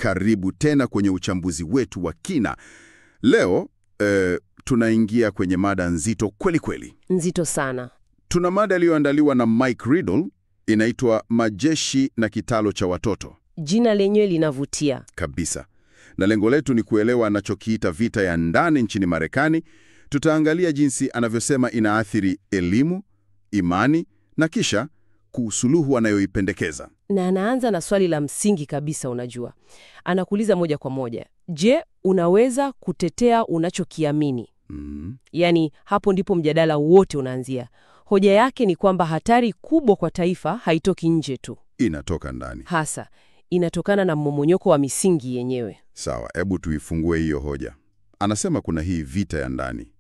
Karibu tena kwenye uchambuzi wetu wa kina. Leo tunaingia kwenye mada nzito kweli kweli. Nzito sana. Tuna mada iliyoandaliwa na Mike Riddle, inaitwa Majeshi na Kitalo cha Watoto. Jina lenyewe linavutia Kabisa. Na lengo letu ni kuelewa anachokiita vita ya ndani nchini Marekani. Tutaangalia jinsi anavyosema inaathiri elimu, imani na kisha kusuluhu anayoipendekeza. na anaanza na swali la msingi kabisa. Unajua, anakuuliza moja kwa moja, je, unaweza kutetea unachokiamini? Yaani, hapo ndipo mjadala wote unaanzia. Hoja yake ni kwamba hatari kubwa kwa taifa haitoki nje tu, Inatoka ndani. hasa inatokana na mmomonyoko wa misingi yenyewe. Sawa, hebu tuifungue hiyo hoja. Anasema kuna hii vita ya ndani,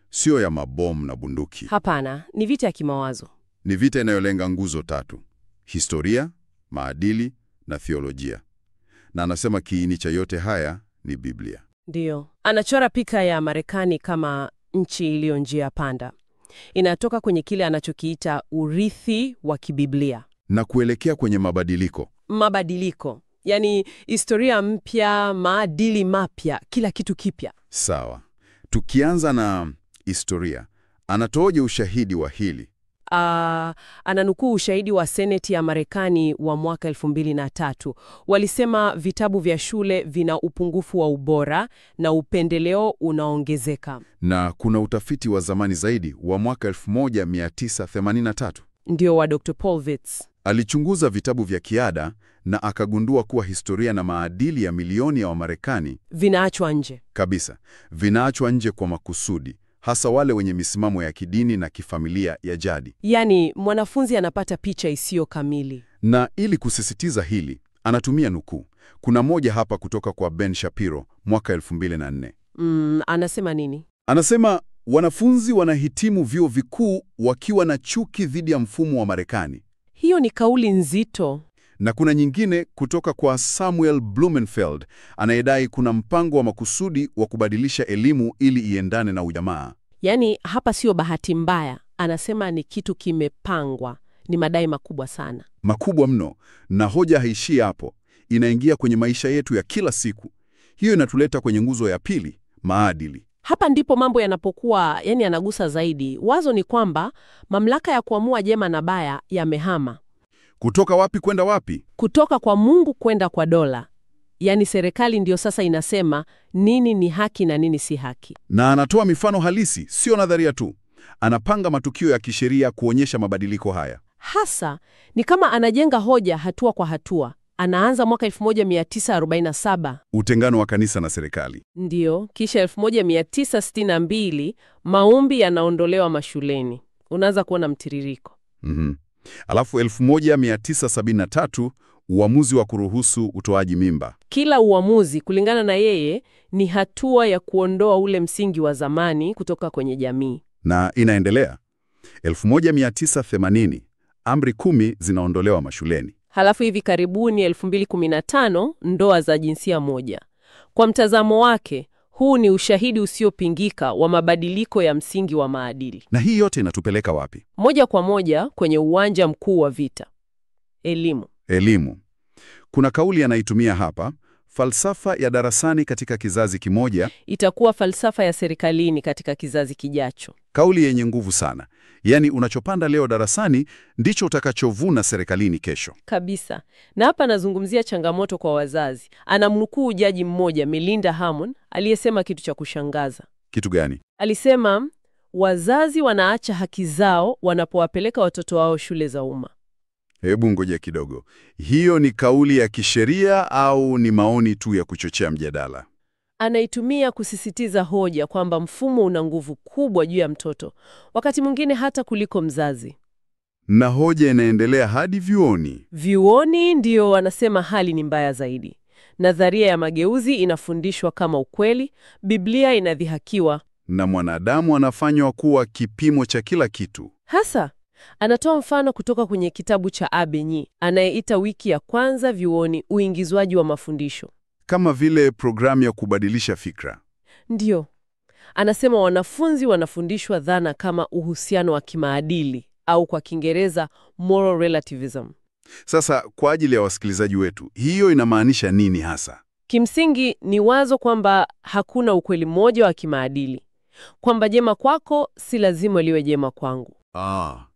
sio ya mabomu na bunduki. Hapana, ni vita ya kimawazo. Ni vita inayolenga nguzo tatu: historia, maadili na theolojia. Na anasema kiini cha yote haya ni Biblia. Ndiyo, anachora picha ya Marekani kama nchi iliyo njia panda. Inatoka kwenye kile anachokiita urithi wa kibiblia. Na kuelekea kwenye mabadiliko. Mabadiliko, yaani historia mpya, maadili mapya, kila kitu kipya. Sawa. Tukianza na historia, anatoaje ushahidi wa hili? Ananukuu ushahidi wa Seneti ya Marekani wa mwaka 2003. Walisema vitabu vya shule vina upungufu wa ubora na upendeleo unaongezeka. Na kuna utafiti wa zamani zaidi wa mwaka 1983. Ndio, wa Dr. Paul Vitz. Alichunguza vitabu vya kiada na akagundua kuwa historia na maadili ya milioni ya Wamarekani Vinaachwa nje. kabisa vinaachwa nje kwa makusudi, hasa wale wenye misimamo ya kidini na kifamilia ya jadi. Yaani, mwanafunzi anapata picha isiyo kamili. Na ili kusisitiza hili, anatumia nukuu. Kuna moja hapa kutoka kwa Ben Shapiro mwaka 2004. Anasema nini? Anasema wanafunzi wanahitimu vyuo vikuu wakiwa na chuki dhidi ya mfumo wa Marekani. Hiyo ni kauli nzito. Na kuna nyingine kutoka kwa Samuel Blumenfeld anayedai kuna mpango wa makusudi wa kubadilisha elimu ili iendane na ujamaa. Yaani, hapa sio bahati mbaya. Anasema ni kitu kimepangwa. Ni madai makubwa sana. Makubwa mno, na hoja haishii hapo. Inaingia kwenye maisha yetu ya kila siku. Hiyo inatuleta kwenye nguzo ya pili, maadili. Hapa ndipo mambo yanapokuwa, yani yanagusa zaidi. Wazo ni kwamba mamlaka ya kuamua jema na baya yamehama Kutoka wapi kwenda wapi? kutoka kwa Mungu kwenda kwa dola. Yaani serikali ndio sasa inasema nini ni haki na nini si haki. Na anatoa mifano halisi, sio nadharia tu. Anapanga matukio ya kisheria kuonyesha mabadiliko haya. Hasa ni kama anajenga hoja hatua kwa hatua. Anaanza mwaka 1947. Utengano wa kanisa na serikali. Ndiyo, kisha 1962 maombi yanaondolewa mashuleni. Unaanza kuona mtiririko. Alafu 1973 uamuzi wa kuruhusu utoaji mimba. Kila uamuzi, kulingana na yeye, ni hatua ya kuondoa ule msingi wa zamani kutoka kwenye jamii. Na inaendelea. 1980 amri 10 zinaondolewa mashuleni. Halafu hivi karibuni 2015 ndoa za jinsia moja. Kwa mtazamo wake, huu ni ushahidi usiopingika wa mabadiliko ya msingi wa maadili. Na hii yote inatupeleka wapi? Moja kwa moja kwenye uwanja mkuu wa vita. Elimu. Elimu. Kuna kauli anaitumia hapa, falsafa ya darasani katika kizazi kimoja. Itakuwa falsafa ya serikalini katika kizazi kijacho. Kauli yenye nguvu sana. Yaani unachopanda leo darasani ndicho utakachovuna serikalini kesho. Kabisa. Na hapa anazungumzia changamoto kwa wazazi. Anamnukuu jaji mmoja, Melinda Hammond, aliyesema kitu cha kushangaza. Kitu gani? Alisema wazazi wanaacha haki zao wanapowapeleka watoto wao shule za umma. Hebu ngoja kidogo. Hiyo ni kauli ya kisheria au ni maoni tu ya kuchochea mjadala? Anaitumia kusisitiza hoja kwamba mfumo una nguvu kubwa juu ya mtoto, wakati mwingine hata kuliko mzazi. Na hoja inaendelea hadi vyuoni. Vyuoni ndio wanasema hali ni mbaya zaidi. Nadharia ya mageuzi inafundishwa kama ukweli, Biblia inadhihakiwa, Na mwanadamu anafanywa kuwa kipimo cha kila kitu. hasa anatoa mfano kutoka kwenye kitabu cha Abenyi anayeita wiki ya kwanza vyuoni uingizwaji wa mafundisho. Kama vile programu ya kubadilisha fikra. Ndiyo. Anasema wanafunzi wanafundishwa dhana kama uhusiano wa kimaadili au kwa Kiingereza moral relativism. Sasa kwa ajili ya wasikilizaji wetu, hiyo inamaanisha nini hasa? Kimsingi ni wazo kwamba hakuna ukweli mmoja wa kimaadili, kwamba jema kwako si lazima liwe jema kwangu.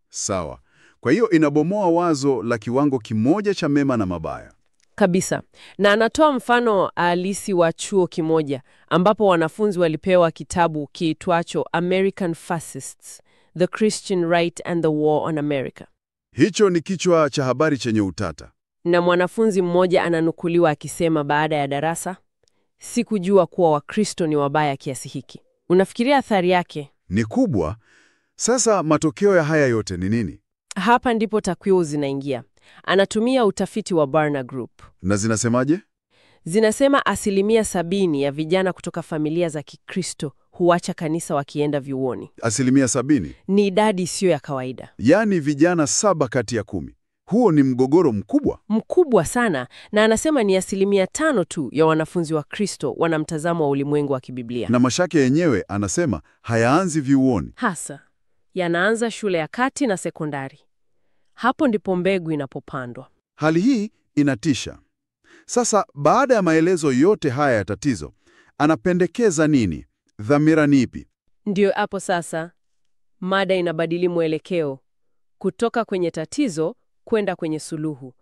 Sawa. Kwa hiyo inabomoa wazo la kiwango kimoja cha mema na mabaya. Kabisa. Na anatoa mfano halisi wa chuo kimoja ambapo wanafunzi walipewa kitabu kiitwacho American Fascists, The Christian Right and the War on America. Hicho ni kichwa cha habari chenye utata. Na mwanafunzi mmoja ananukuliwa akisema baada ya darasa, sikujua kuwa Wakristo ni wabaya kiasi hiki. Unafikiria athari yake? Ni kubwa. Sasa matokeo ya haya yote ni nini? Hapa ndipo takwimu zinaingia. Anatumia utafiti wa Barna Group. Na zinasemaje? Zinasema 70% ya vijana kutoka familia za Kikristo huacha kanisa wakienda vyuoni. 70%? Ni idadi isiyo ya kawaida. Yaani vijana 7 kati ya 10. Huo ni mgogoro mkubwa. Mkubwa sana, na anasema ni 5% tu ya wanafunzi wa Kristo wana mtazamo wa ulimwengu wa kibiblia. Na mashaka yenyewe anasema hayaanzi vyuoni. Hasa, yanaanza shule ya kati na sekondari. Hapo ndipo mbegu inapopandwa. Hali hii inatisha. Sasa baada ya maelezo yote haya ya tatizo, anapendekeza nini? Dhamira ni ipi? Ndiyo hapo sasa mada inabadili mwelekeo kutoka kwenye tatizo kwenda kwenye suluhu.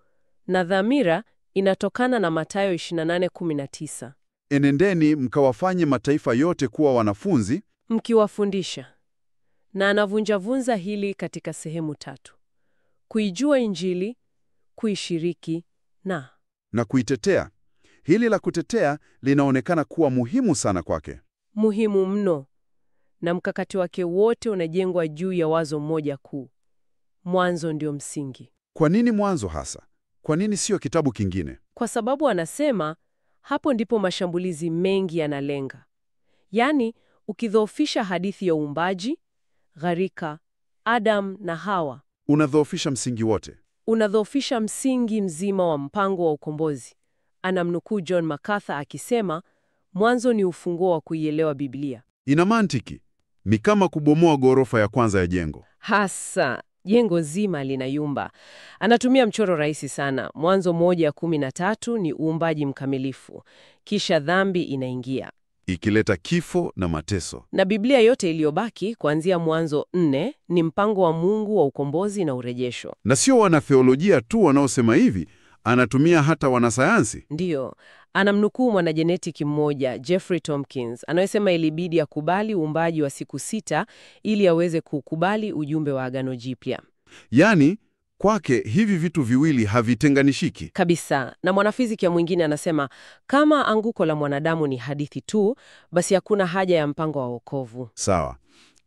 Na dhamira inatokana na Mathayo 28:19. Enendeni mkawafanye mataifa yote kuwa wanafunzi, mkiwafundisha. Na anavunjavunza hili katika sehemu 3. Kuijua Injili, kuishiriki na kuitetea. Hili la kutetea linaonekana kuwa muhimu sana kwake. Muhimu mno. Na mkakati wake wote unajengwa juu ya wazo moja kuu. Mwanzo ndio msingi. Kwa nini mwanzo hasa? Kwa nini sio kitabu kingine? Kwa sababu anasema hapo ndipo mashambulizi mengi yanalenga. Yaani, ukidhoofisha hadithi ya uumbaji, gharika, Adam na Hawa, unadhoofisha msingi wote. Unadhoofisha msingi mzima wa mpango wa ukombozi. Anamnukuu John MacArthur akisema, mwanzo ni ufunguo wa kuielewa Biblia. Ina mantiki. Ni kama kubomoa ghorofa ya kwanza ya jengo. Hasa, jengo zima linayumba. Anatumia mchoro rahisi sana. Mwanzo 1:13 ni uumbaji mkamilifu. Kisha dhambi inaingia, ikileta kifo na mateso. Na Biblia yote iliyobaki kuanzia Mwanzo 4 ni mpango wa Mungu wa ukombozi na urejesho. Na sio wanatheolojia tu wanaosema hivi, anatumia hata wanasayansi. Ndiyo, anamnukuu mwanajenetiki mmoja, Jeffrey Tompkins, anayesema ilibidi akubali uumbaji wa siku 6 ili aweze kukubali ujumbe wa Agano Jipya. Yaani, kwake hivi vitu viwili havitenganishiki kabisa. Na mwanafiziki mwingine anasema kama anguko la mwanadamu ni hadithi tu, basi hakuna haja ya mpango wa wokovu. Sawa.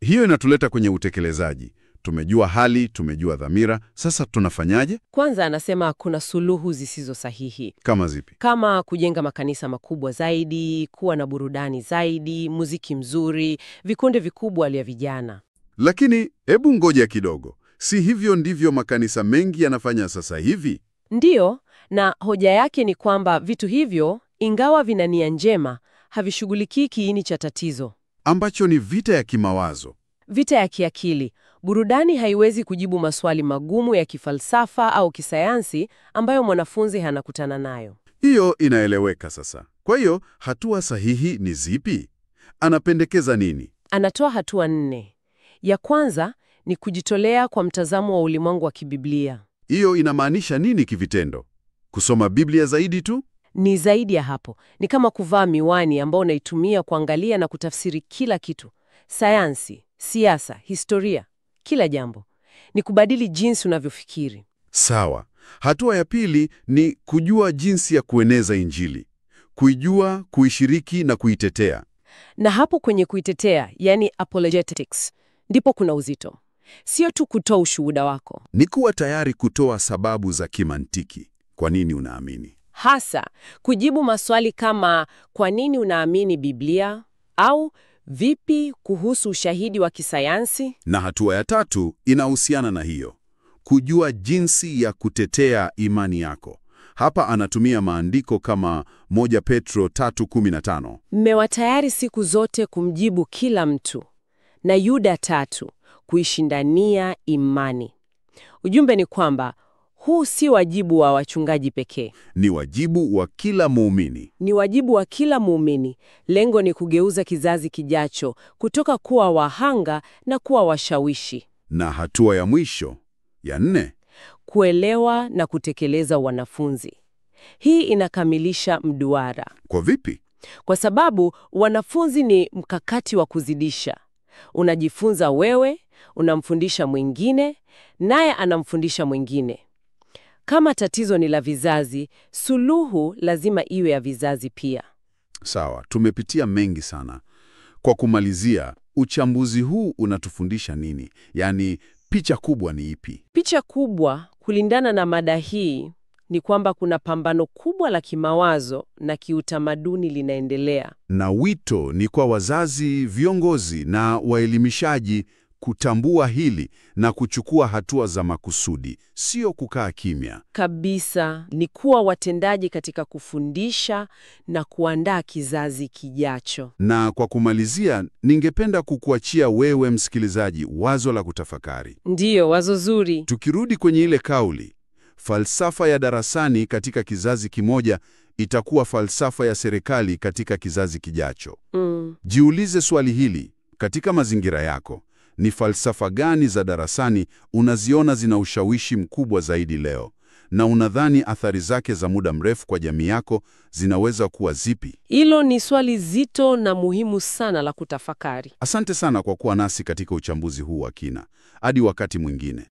Hiyo inatuleta kwenye utekelezaji. Tumejua hali, tumejua dhamira, sasa tunafanyaje? Kwanza anasema kuna suluhu zisizo sahihi. Kama zipi? Kama kujenga makanisa makubwa zaidi, kuwa na burudani zaidi, muziki mzuri, vikundi vikubwa vya vijana. Lakini hebu ngoja kidogo. Si hivyo ndivyo makanisa mengi yanafanya sasa hivi? Ndiyo, na hoja yake ni kwamba vitu hivyo, ingawa vina nia njema, havishughulikii kiini cha tatizo, ambacho ni vita ya kimawazo, vita ya kiakili. Burudani haiwezi kujibu maswali magumu ya kifalsafa au kisayansi ambayo mwanafunzi hanakutana nayo. Hiyo inaeleweka sasa. Kwa hiyo, hatua sahihi ni zipi? Anapendekeza nini? Anatoa hatua 4. Ya kwanza ni kujitolea kwa mtazamo wa ulimwengu wa kibiblia. Hiyo inamaanisha nini kivitendo? Kusoma Biblia zaidi tu? Ni zaidi ya hapo. Ni kama kuvaa miwani ambao unaitumia kuangalia na kutafsiri kila kitu. Sayansi, siasa, historia, kila jambo. Ni kubadili jinsi unavyofikiri. Sawa. Hatua ya pili ni kujua jinsi ya kueneza Injili. Kuijua, kuishiriki na kuitetea. Na hapo kwenye kuitetea, yani apologetics, ndipo kuna uzito. Sio tu kutoa ushuhuda wako. Ni kuwa tayari kutoa sababu za kimantiki. Kwa nini unaamini? Hasa, kujibu maswali kama kwa nini unaamini Biblia? Au vipi kuhusu ushahidi wa kisayansi? Na hatua ya tatu inahusiana na hiyo. Kujua jinsi ya kutetea imani yako. Hapa anatumia maandiko kama 1 Petro 3:15. Mmewa tayari siku zote kumjibu kila mtu. Na Yuda 3, kuishindania imani. Ujumbe ni kwamba Huu si wajibu wa wachungaji pekee. Ni wajibu wa kila muumini. Ni wajibu wa kila muumini. Lengo ni kugeuza kizazi kijacho kutoka kuwa wahanga na kuwa washawishi. Na hatua ya mwisho, ya 4, Kuelewa na kutekeleza wanafunzi. Hii inakamilisha mduara. kwa vipi? Kwa sababu wanafunzi ni mkakati wa kuzidisha. Unajifunza wewe, unamfundisha mwingine, naye anamfundisha mwingine. Kama tatizo ni la vizazi, suluhu lazima iwe ya vizazi pia. Sawa, tumepitia mengi sana. Kwa kumalizia, uchambuzi huu unatufundisha nini? Yaani, picha kubwa ni ipi? Picha kubwa kulingana na mada hii ni kwamba kuna pambano kubwa la kimawazo na kiutamaduni linaendelea. Na wito ni kwa wazazi, viongozi na waelimishaji kutambua hili na kuchukua hatua za makusudi, sio kukaa kimya. Kabisa, ni kuwa watendaji katika kufundisha na kuandaa kizazi kijacho. Na kwa kumalizia, ningependa kukuachia wewe msikilizaji wazo la kutafakari. Ndiyo, wazo zuri. Tukirudi kwenye ile kauli, falsafa ya darasani katika kizazi kimoja itakuwa falsafa ya serikali katika kizazi kijacho. Jiulize swali hili, katika mazingira yako, ni falsafa gani za darasani unaziona zina ushawishi mkubwa zaidi leo? Na unadhani athari zake za muda mrefu kwa jamii yako zinaweza kuwa zipi? Hilo ni swali zito na muhimu sana la kutafakari. Asante sana kwa kuwa nasi katika uchambuzi huu wa kina. Hadi wakati mwingine.